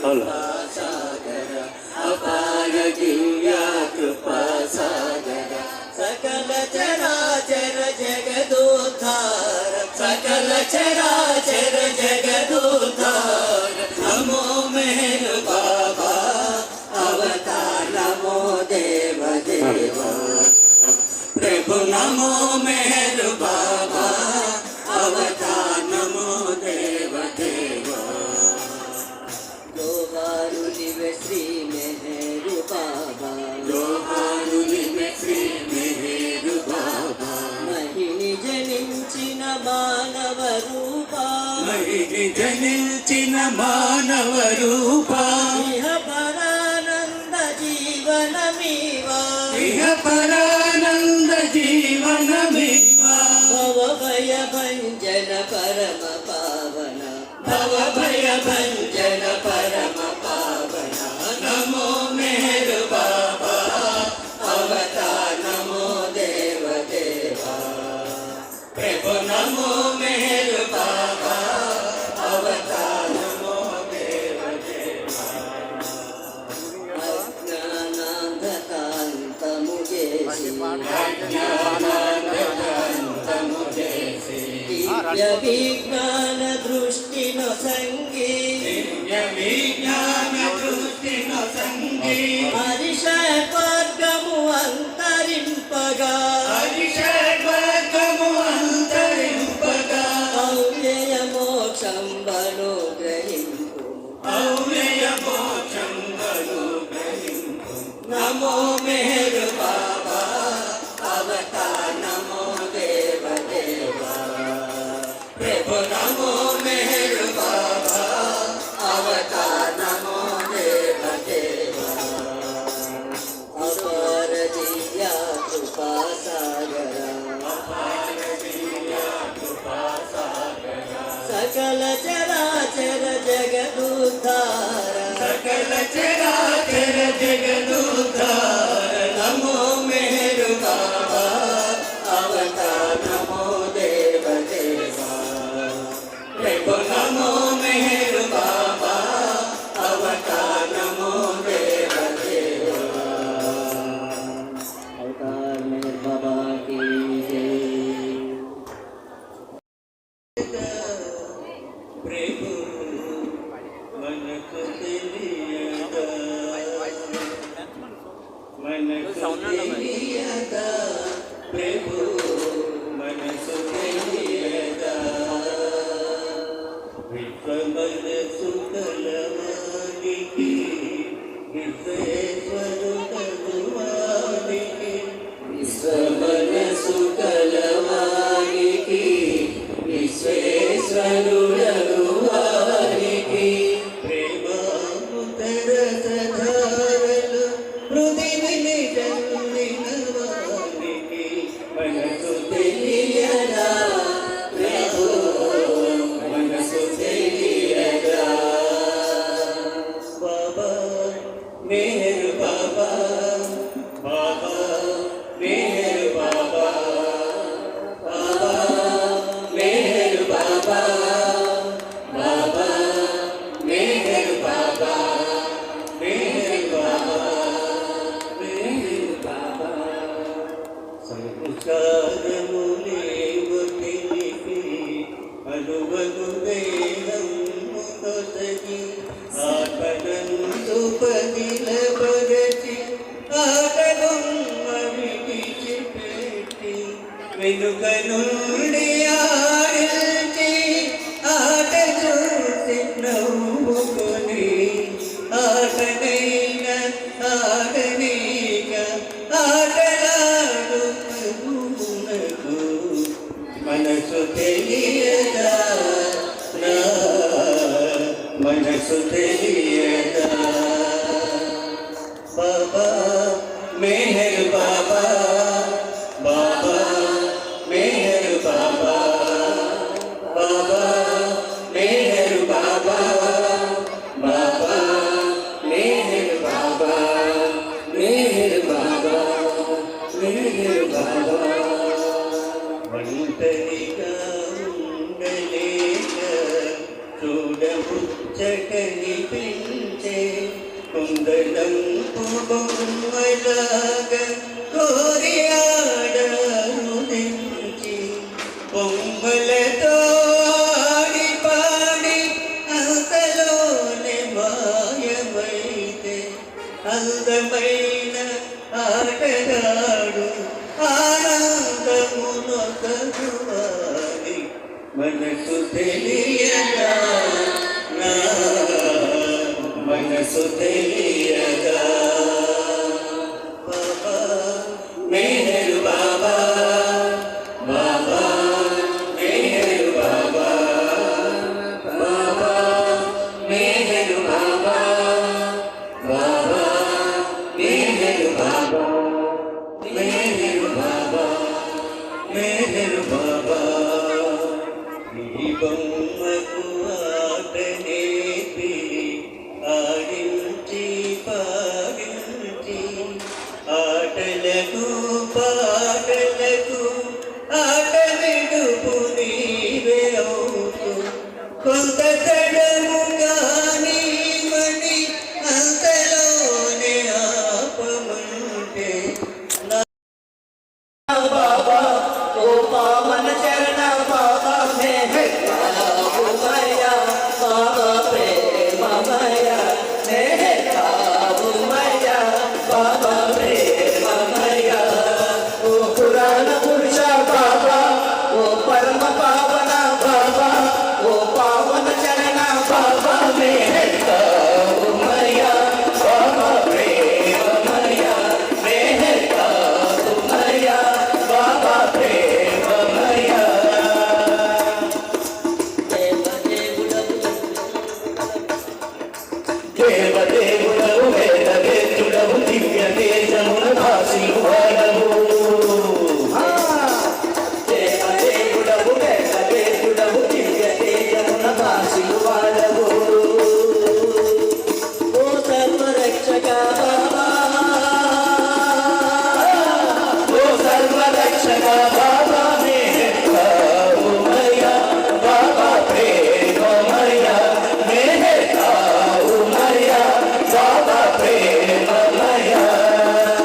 कृपा सागर अपार दिव्या कृपा सागर सकल चराचर जगदोद्धार सकल चराचर जगदोद्धार नमो मेहर बाबा अवतार नमो देव देव प्रभु नमो मेहर बाबा अवतार नमो देव देव जोहारुलिवे श्री मेहर बाबा जोहारुलिवे श्री मेहर बाबा महिनि जनिंचिन मानव रूपा महिनि जनिंचिन मानव रूपा इह परानंद जीवनमीवा इह परानंद जीवनमीवा भव भय भंजन परम पावन भव भय भंजन परम पावन नमो मेहर बाबा अवतार नमो देव देवा प्रभु नमो मेहर बाबा अवतार नमो देव देवा अज्ञानांधकांतमु जेसी अज्ञानांधकांतमु जेसी दिव्य विज्ञान दृष्टि नो संगी दिव्य विज्ञान दृष्टि नो संगी हरिषड वर्गमु अंतरिंपगा हरिषड वर्गमु अंतरिंपगा अव्यय मोक्षं बनुग्रहिंपु अव्यय मोक्षं बनुग्रहिंपु नमो मेहर बाबा अवतार नमो देव देवा प्रभु नमो मेहर बाबा अवतार नमो देव देवा अपार दिव्या कृपा सागर अपार दिव्या कृपा सागर सकल चराचर जगदुद्धार सकल चराचर जगदुद्धार नमो मेहर बाबा अवतार नमो देव देवा प्रभु नमो मेहर बाबा अवतार नमो देव देवा अवतार मेहर बाबा की जय प्रभु मन को తెలియదా మనసు తెలియదా ప్రభు మనసు తెలియదా విశ్వ మనసు కలవానికి విశ్వేశ్వరు కలువానికి విశ్వ మనసు కలవానికి విశ్వేశ్వరు కలువానికి ప్రేమాముతర సధారలు హృదయని జన్మినవానికి మనసు తెలియదా ప్రభు మనసు తెలియదా బాబా మెహర్ బాబా బాబా మెహర్ బాబా బాబా మెహర్ బాబా బాబా మెహర్ బాబా మెహర్ బాబా మెహర్ బాబా సంసారములేవు తెలిపి అనువను వేదము కొసగి ఆటనందు పదిలపరచి ఆటదొమ్మ విడిచిపెట్టి వెనుక నుండి ఆడించి ఆట చూసి నవ్వుకొని ఆటనైన ఆటనీక ఆటలాడు ప్రభువునకు మనసు తెలియదా నా మనసు తెలియదా బాబా మెహర్ బాబా బాబా మెహర్ బాబా బాబా మెహర్ బాబా బాబా మెహర్ బాబా మెహర్ బాబా మెహర్ బాబా ఒంటరిగా ఉండలేక చూడముచ్చటని పెంచ చందనంపు బొమ్మలాగా కోరి ఆడనుదించి బొమ్మలతో ఆడి పాడి అంతలోనే మాయమైతే అందమైన ఆటగాడు ఆనందమునొకరువారి మనసు తెలియగా నా మనసు తెలియగా బాబా మెహరు బాబా బాబా మెహరు బాబా బాబా మెహరు బాబా బాబా మెహరు బాబా మెహరు బాబా మెహరు బాబా ఈ బొమ్మకు ఆట నేర్పి ఆడించి పాడించి ఆటలకు పాటలకు ఆట విడుపు నీవే అవుతూ కొంత తడముగా నీమని అంతలోనే ఆపమంటే बाबा ओ पावन चरण बाबा में मैया बाबा प्रेम मैया मैया बाबा प्रेम मैया ओ पुराण पुरुष बाबा ओ परम पावन बाबा ओ पावन चरण बाबा में मैया बाबा प्रेम मैया मैया बाबा प्रेम मैया देवदेवुडवु वेदवेद्युडवु दिव्य तेजमुन भासिवाडवु देवदेवुडवु वेदवेद्युडवु दिव्य तेजमुन भासिवाडवु ओ सर्वरक्षक बाबा ओ सर्वरक्षक बाबा मैया बाबा प्रेम मैया मैया बाबा प्रेम मैया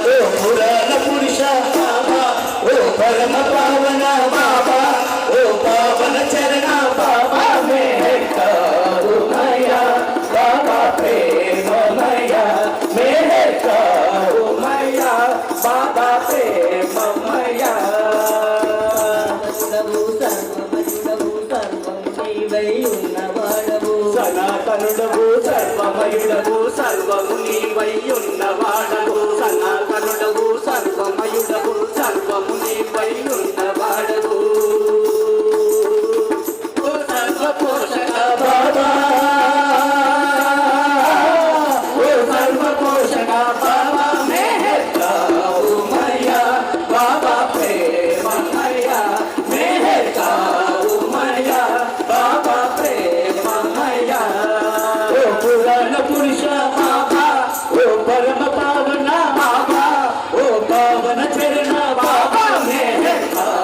ओ पुराण पुरुष बाबा ओ परम पावन बाबा ओ पावन चरण बाबा मैया बाबा प्रेम मैया मैया बाबा प्रेम मैया సనాతనుడవు సర్వమయుడవు సర్వము నీవై ఉన్నవాడవు సనాతనుడవు సర్వమయుడవు సర్వము నీవై ఉన్నవాడవు ఓ సర్వపోషక బాబా ఓ సర్వపోషక బాబా మెహర్కావు మయ్యా బాబా ప్రేమ మయ్యా మెహర్కావు మయ్యా బాబా ప్రేమ మయ్యా ఓ పురాణ పురుష బాబా ఓ పరమ పావన బాబా ఓ పావన చరణ బాబా మెహర్కావు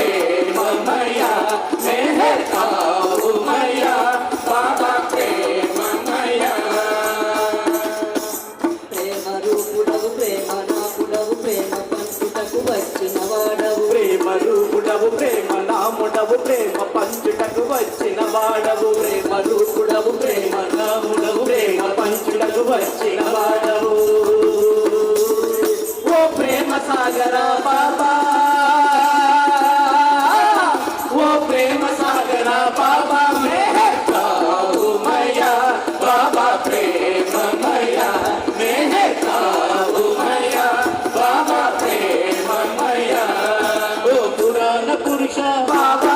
ప్రేమమయ మెహర్ కావుమయ బాబా ప్రేమమయ ప్రేమ రూపుడవు ప్రేమ నాపుడవు ప్రేమ పంచుటకు వచ్చిన వాడవు ప్రేమ రూపుడవు ప్రేమ నాముడవు ప్రేమ పంచుటకు వచ్చిన వాడవు ప్రేమ రూపుడవు ప్రేమ నాముడవు ప్రేమ పంచుటకు వచ్చిన వాడవు ఓ ప్రేమ సాగర బాబా ఓ ప్రేమ సాగర బాబా మెహర్ కావుమయ బాబా ప్రేమమయ మెహర్ కావుమయ బాబా ప్రేమమయ ఓ పురాణ పురుష బాబా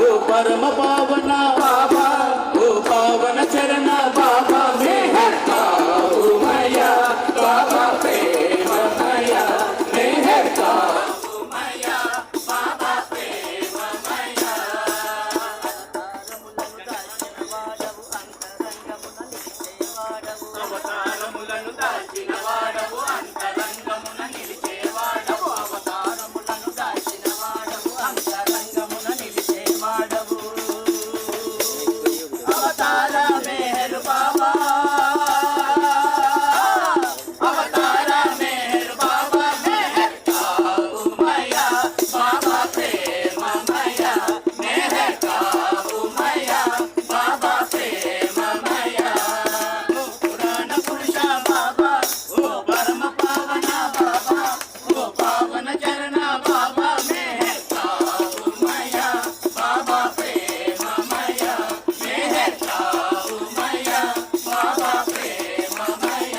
ఓ పరమ పావన బాబా ఓ పావన చరణ బాబా మెహర్ కావుమయ బాబా ప్రేమమయ మెహర్ కావుమయ బాబా ప్రేమమయ అవతారములను దాచిన వాడవు అంతరంగమున నిలిచేవాడవు అవతారములను దాచిన వాడవు అంతరంగమున నిలిచేవాడవు అవతార మెహర్ బాబా అవతార మెహర్ బాబా మెహర్ కావుమయ బాబా ప్రేమమయ మెహర్ కావుమయ బాబా ప్రేమమయ ఓ పురాణ పురుష బాబా ఓ పరమ పావన బాబా ఓ పావన చరణ బాబా మెహర్ కావుమయ బాబా ప్రేమమయ మెహర్ కావుమయ బాబా ప్రేమమయ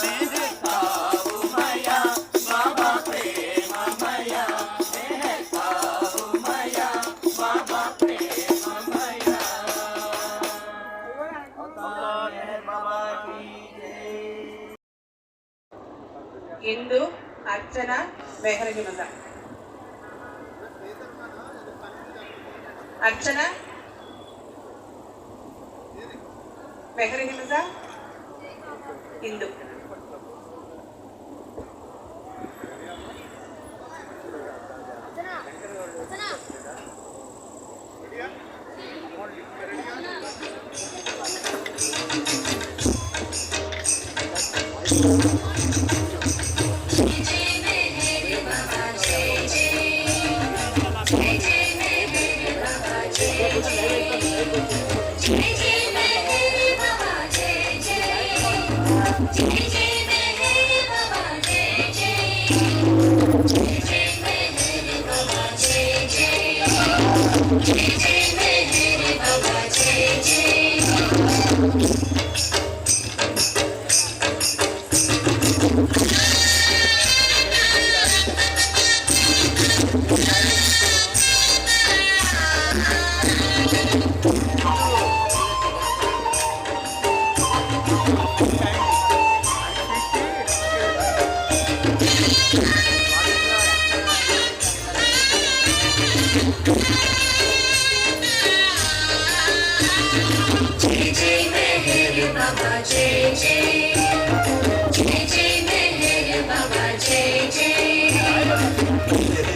మెహర్ కావుమయ బాబా ప్రేమమయ మెహర్ కావుమయ బాబా ప్రేమమయ ఇందు అర్చన మెహరహిమజ అర్చన మెహరహిమజ ఇందు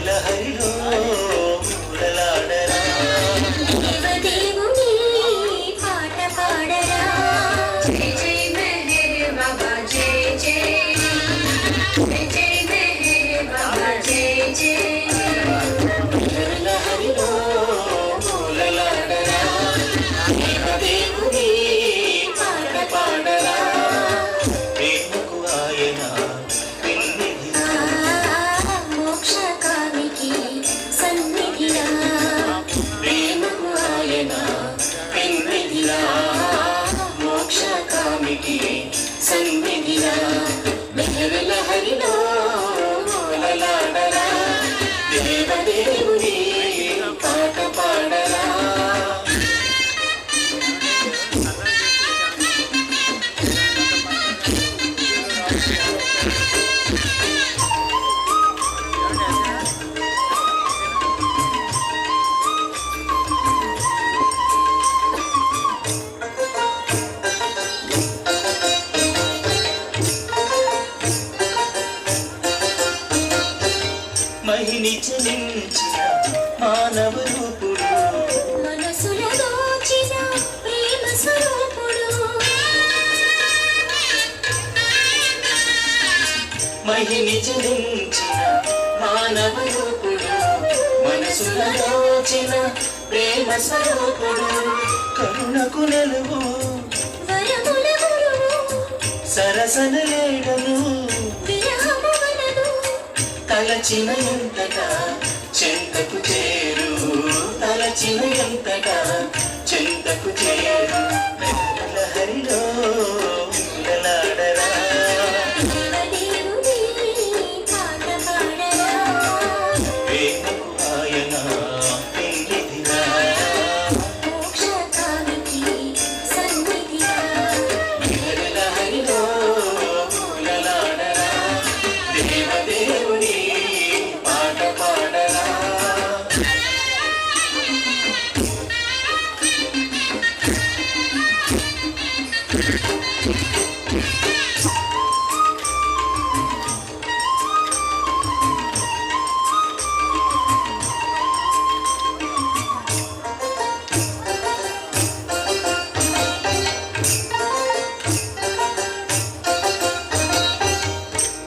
లహరిలో మూడలాడరా దేవదేవుని పాట పాడరా జై జై మెహర్ బాబా జై జై జై జై మెహర్ బాబా జై జై లహరిలో మానవ రూపుడు మనసుల దోచిన ప్రేమ స్వరూపుడు మహిని జనించిన మానవ రూపుడు మనసుల దోచిన ప్రేమ స్వరూపుడు కరుణకు నెలువు వరముల గురువు సరసన లేడను విరహము వలదు తలచిన ఎంతగా చెంతకు చేరు తలచిన ఎంతగా చెంతకు చేరు లహరిలో ఉలలాడరా దేవదేవుని పాట పాడరా ప్రేమకు ఆయన పెళ్ళిదిరా మోక్షకామికి సన్నిధిగా లహరిలో ఉలలాడరా దేవదేవుని పాట పాడరా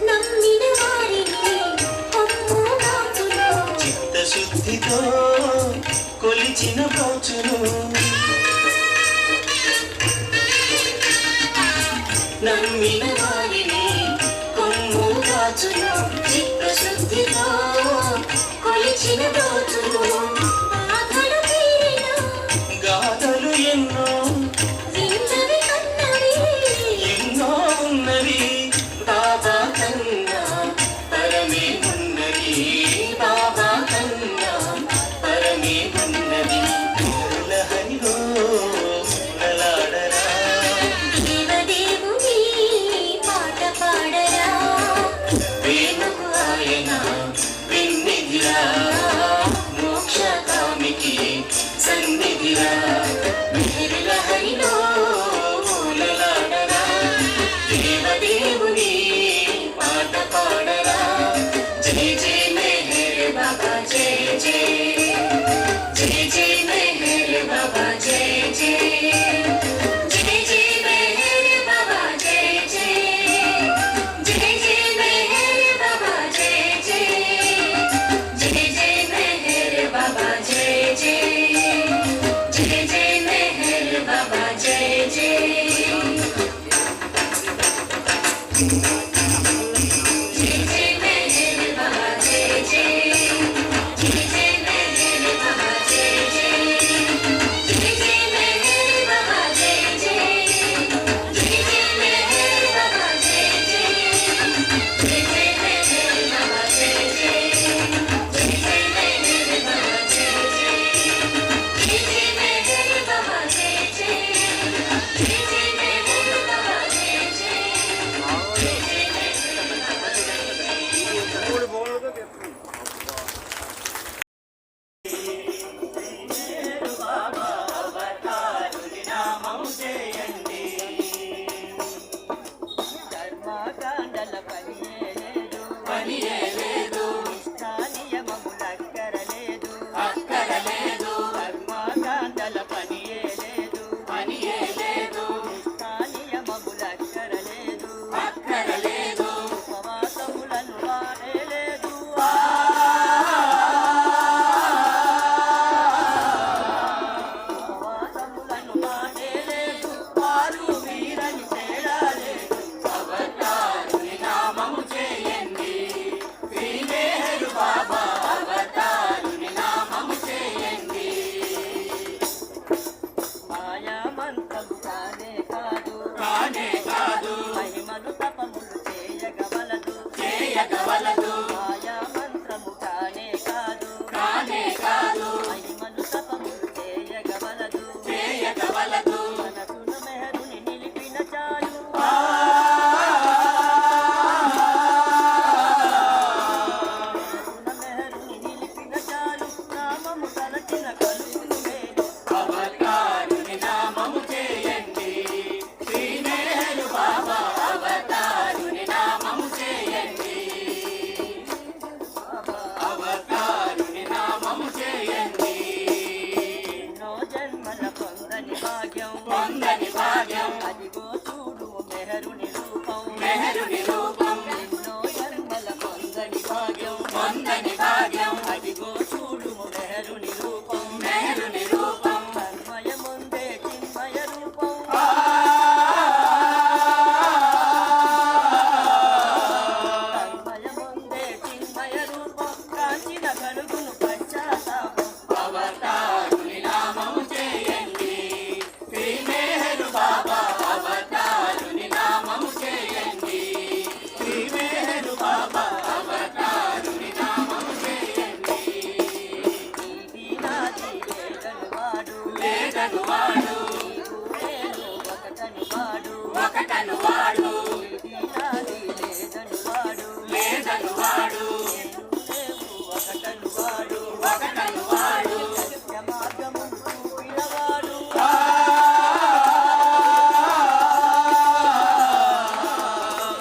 నమ్మిన వారిని అమ్ము కాచును చిత్తశుద్ధితో కొలిచిన పోచును నమ్మిన వారిని కొమ్ము కాచును చిత్తశుద్ధితో కొలిచిన పోచును బాధలు తీరిన గాథలు ఎన్నో విన్నవి కన్నవి ఎన్నో ఉన్నవి బాబా కన్నా పరమే ఉన్నది బాబా కన్నా పరమే ఉన్నది లహరిలో ఉలలాడరా దేవదేవుని పాట పాడరా ప్రేమకు ఆయన విన్నిధిరా మోక్షకామికి సన్నిధిరా లహరిలో ఉలలాడరా దేవదేవుని పాట పాడరా జై జై మెహర్ బాబా జై జై జై జై మెహర్ బాబా జై జై జై జై మెహర్ బాబా జై జై జై జై మెహర్ బాబా జై జై జై జై మెహర్ బాబా జై జై జై ఒకటను వాడు నేను ఒకటని వాడు ఒకటను వాడు ఇది నాది లేదని వాడు లేదను వాడు లేవు ఒకటని వాడు ఒకటను వాడు సత్య మార్గము చూపినవాడు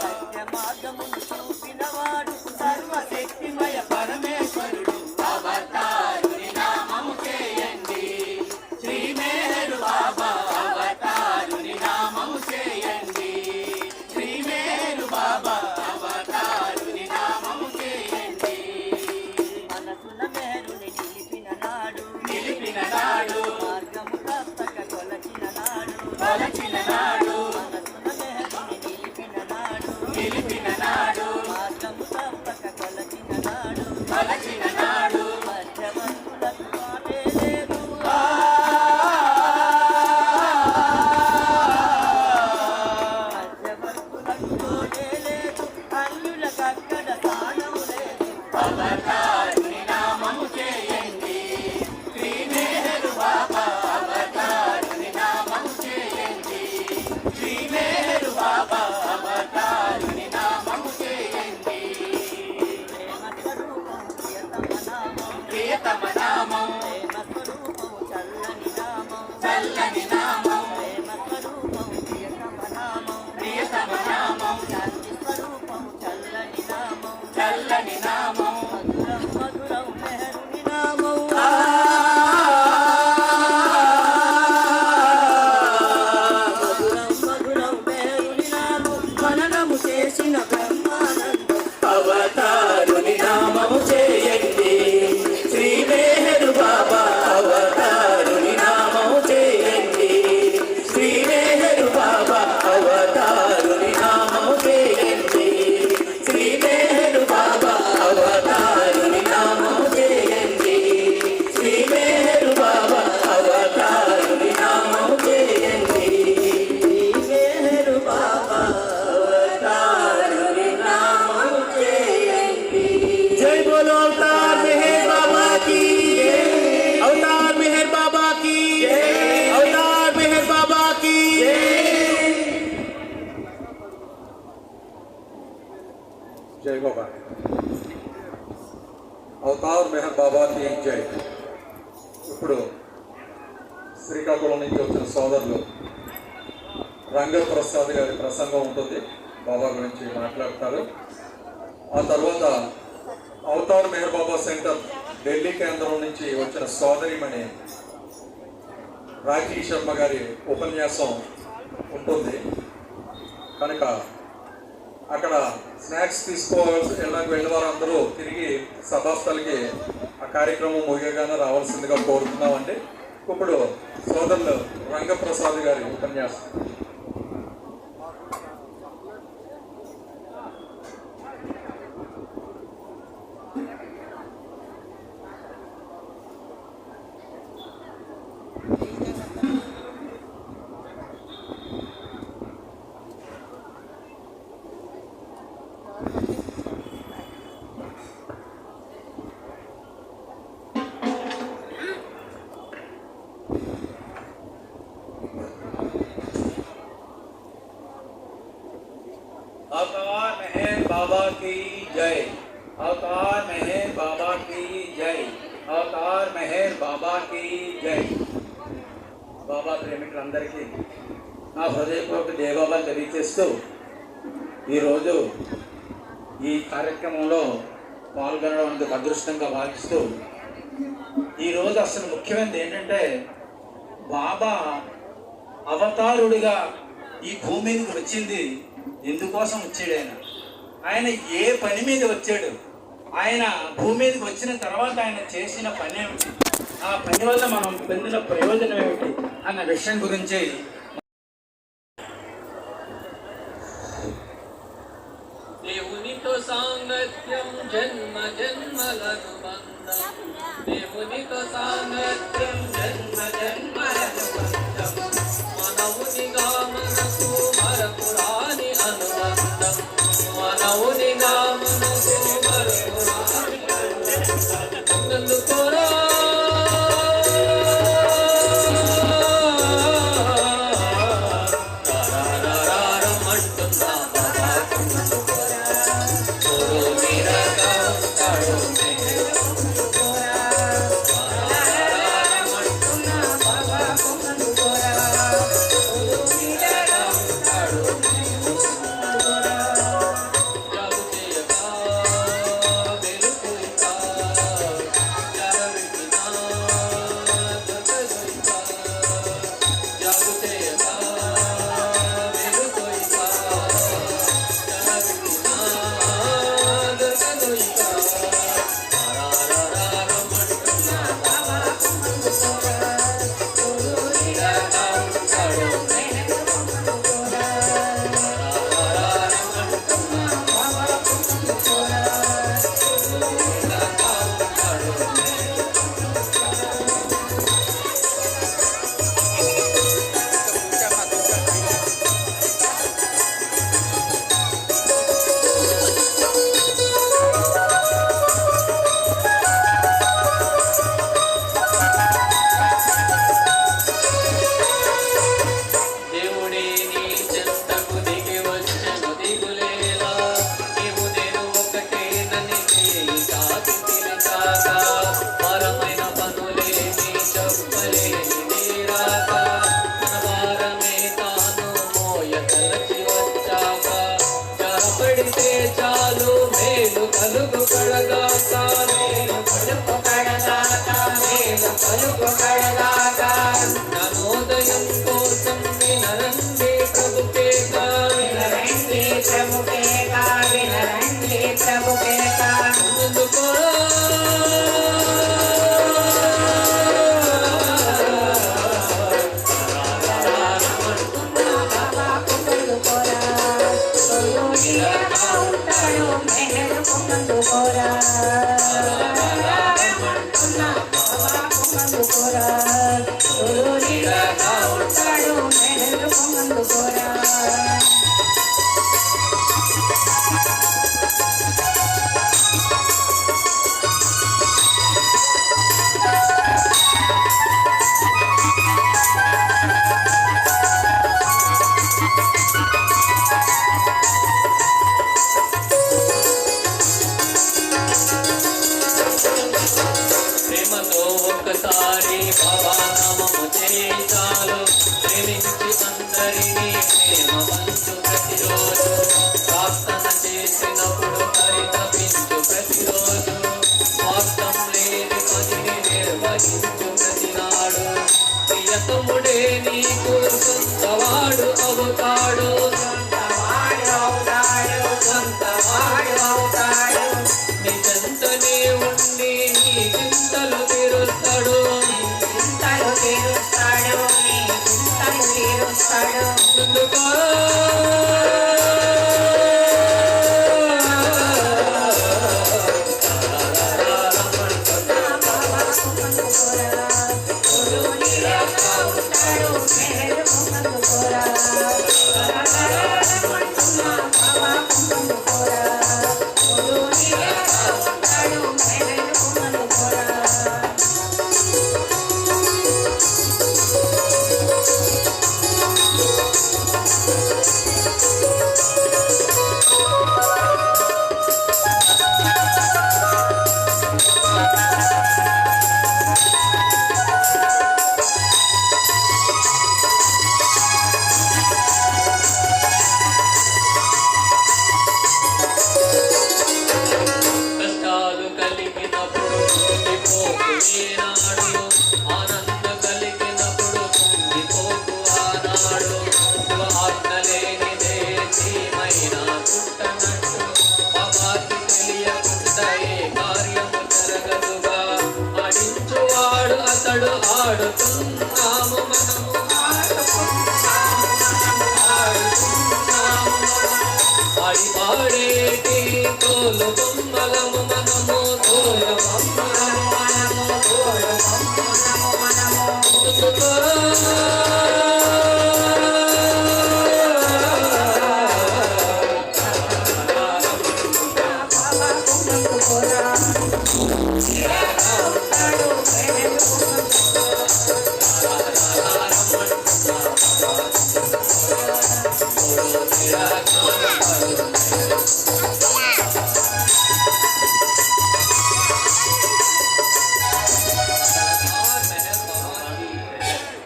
సత్య మార్గమును చూపినవాడు సర్వశక్తిమయ పరమేశ్వరుడు అవతారుని నామము చేయండి శ్రీ మేరు బాబా అవతారుని నామము చేయండి శ్రీ మేరు బాబా అవతారుని నామము చేయండి మనసున మేరుని నిలిపిన నాడు మార్గము తప్పక కొలచిన నాడు కొలచిన నాడు మనసున మేరుని నిలిపిన నాడు మార్గము తప్పక కొలచిన నాడు కొలచిన నాడు మధ్యవర్తులకు మాటే లేదు మధ్యవర్తులకు తోడే లేదు అన్యులకక్కడ స్థానము లేదు అవతారుని నామము చేయండి శ్రీ మేరు బాబా అవతారుని నామము చేయండి శ్రీ మేరు బాబా అవతారుని నామము చేయండి ప్రేమ స్వరూపం ప్రియతమ నామం ప్రేమ స్వరూపం చల్లని నామం చల్లని నామం ప్రేమ స్వరూపం ప్రియతమ నామం శాంతి స్వరూపం చల్లని నామం చల్లని నామం మధురం మధురం మెహరుని నామం మధురం మధురం మెహరుని నామం మననము చేసిన బ్రహ్మానందం అవతారుని నామము చేయండి శ్రీ మేరు బాబా అవతారుని నామము చేయండి శ్రీ మేరు బాబా అవతారుని నామము చేయండి శ్రీ మేరు బాబా అవతారుని నామము చేయండి శ్రీ మేరు బాబా అవతారుని నామము చేయండి శ్రీ మేరు బాబా అవతారుని నామము చేయండి जय बोलो अवतार मेहर बाबा की अवतार मेहर बाबा की अवतार मेहर बाबा की జై బాబా అవతార్ మెహర్ బాబాకి జై. ఇప్పుడు శ్రీకాకుళం నుంచి వచ్చిన సోదరులు రంగప్రసాద్ గారి ప్రసంగం ఉంటుంది, బాబా గురించి మాట్లాడతారు. ఆ తర్వాత అవతార్ మెహర్ బాబా సెంటర్ ఢిల్లీ కేంద్రం నుంచి వచ్చిన సోదరిమణి రాఖీ శర్మ గారి ఉపన్యాసం ఉంటుంది కనుక అక్కడ స్నాక్స్ తీసుకోవాల్సి వెళ్ళిన వారు అందరూ తిరిగి సభాస్థలికి ఆ కార్యక్రమం ముగియగానే రావాల్సిందిగా కోరుతున్నామండి. ఇప్పుడు సోదరులు రంగప్రసాద్ గారి ఉపన్యాసం. अवतार मेहर बाबा की जय, अवतार मेहर बाबा की जय, अवतार मेहर बाबा की जय. బాబా ప్రేమికులందరికీ నా హృదయపూర్వక జయబాబాలు తెలియజేస్తూ ఈరోజు ఈ కార్యక్రమంలో పాల్గొనడం అందుకు అదృష్టంగా భావిస్తూ ఈరోజు అసలు ముఖ్యమైనది ఏంటంటే బాబా అవతారుడిగా ఈ భూమి మీదకి వచ్చింది ఎందుకోసం వచ్చాడు ఆయన ఏ పని మీద వచ్చాడు, ఆయన భూమి మీదకి వచ్చిన తర్వాత ఆయన చేసిన పని ఏమిటి, ఆ పని వల్ల మనం పొందిన ప్రయోజనం ఏమిటి అన్న విషయం గురించి దేవునితో సాంగత్యం జన్మ జన్మలను బంధం, దేవునితో సాంగత్యం జన్మ జన్మలను బంధం, మనవునిగా మనకు మరపురాని అనుబంధం, మనవునిగా మనకు మరపురాని అనుబంధం. అందుకోరా పలుకు కడదాకా నమోదయం కోసం వినరండి ప్రభుకేక వినరండి ప్రభుకేక వినరండి ప్రభుకేక ముందుకో ప్రేమతో ఒక్కసారి బాబా నామము చేయించాలు ప్రేమించి అందరినీ ప్రేమ పంచు ప్రతిరోజు ప్రార్థన చేసినప్పుడు పరితపించు ప్రతిరోజు స్వార్థం లేని పనిని నిర్వహించు ప్రతినాడు ప్రియతముడే నీకు సొంతవాడు అవుతాడు సొంతవాడు అవుతాడు నీ చెంతనే ఉండి నీ చింతలు తీరుస్తాడు ముందుగా కష్టాలు కలిగినప్పుడు కుంగిపోకు ఏనాడు ఆనంద కలిగినప్పుడు కుంగిపోకు ఆనాడు శివ ఆజ్ఞ లేనిదే చీమైన పుట్టనట్టు బాబాకి తెలియకుండా ఏ కార్యము జరగదుగా ఆడించువాడు అతడు ఆడుతున్నాము మనము ఆడి పాడేటి తోలు బొమ్మలము మనము తోలు బొమ్మలము మనము తోలు బొమ్మలము మనము ముందుకో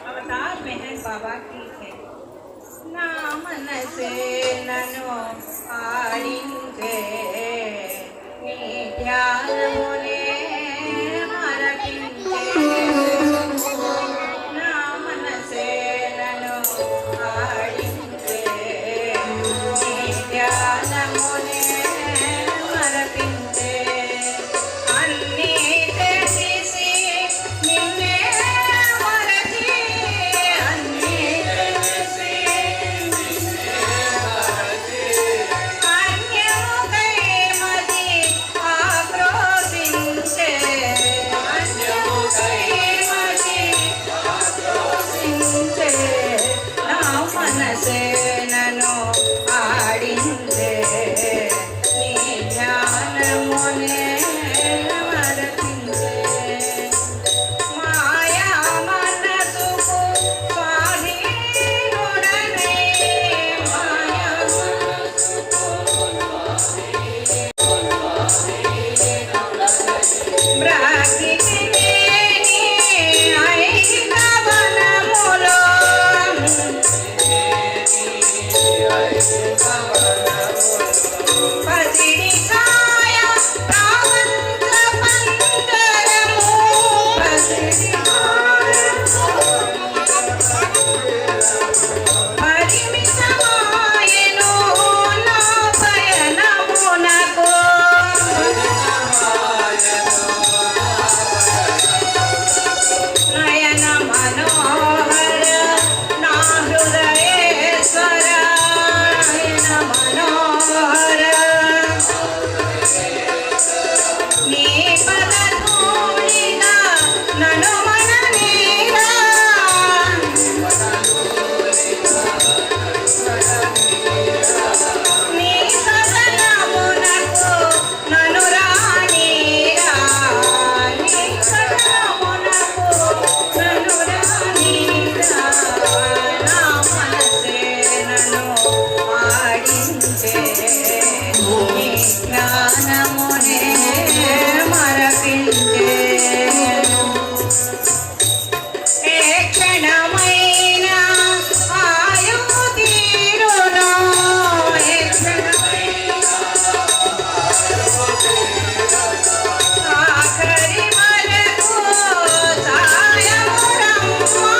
अवतार मेहर बाबा की है ना मन से ननो आड़िंगे नी ध्यान मुने मरकिंगे ना मन से ननो आड़िंगे नी ध्यान मुने मरकिंगे अन्नी तेसी निन्ने मरकी अन्नी तेसी अन्यों कई मदी आक्रोशिंगे పరిమితమాయెను నా పయనమునకు నయన మనోహర నా హృదయేశ్వర నయన మనోహర నీ పదధూళిగా నన్ను మననీరా నీ సదనమునకు నన్ను రానీరా నీ సదనమునకు నన్ను రానీరా నా మనసే నన్ను ఆడించే నీ జ్ఞానమునే మరపించే ఏ క్షణమైన ఆయువు తీరును ఏ క్షణమైన ఆఖరి వరకు సాయమురమ్మా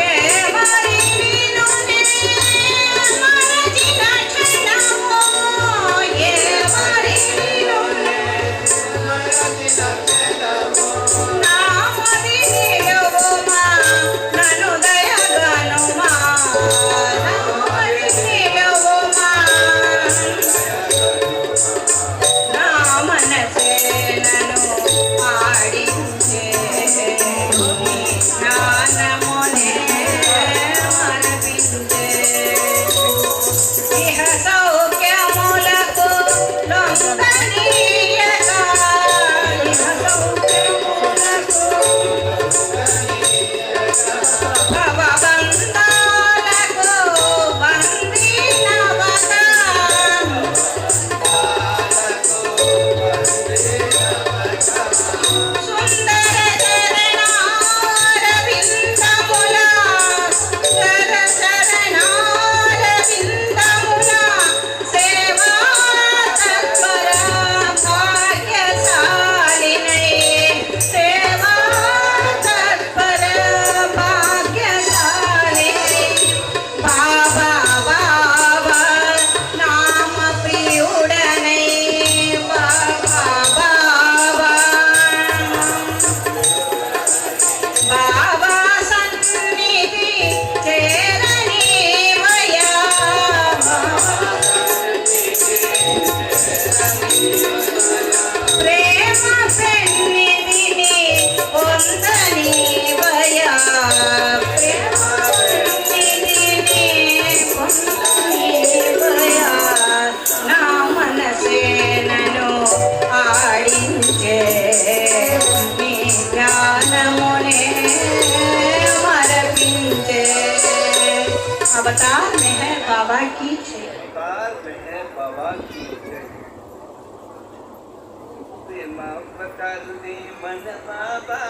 ఎవరి వినునే మరచిన క్షణము ఎవరి వినునే నామది నిలువుమా నన్ను దయగనుమా నామది నిలువుమా నా మనసే నన్ను ఆడించే నీ జ్ఞానమునే మరపించే ఇహ సౌఖ్యములకు లొంగనీయగా ఇహ సౌఖ్యములకు భవబంధాలకు బందీనవగా సుందర చరణారవిందముల చరణారవిందముల సేవా తత్పర భాగ్యశాలినై సేవా తత్పర భాగ్యశాలినై బాబా బాబా నామ ప్రియుడనై బాబా బాబా బాబా సన్నిధి చేరనీవయ్యా ప్రేమ సన్నిధిని పొందనీవయ్యా ప్రేమ సన్నిధిని పొందనీవయ్యా నా మనసే నన్ను ఆడించే నీ జ్ఞానమునే మరపించే అవతార్ మెహర్ బాబా की जय अवतार मेहर बाबा की जय प्रेम प्रकार दे मन बाबा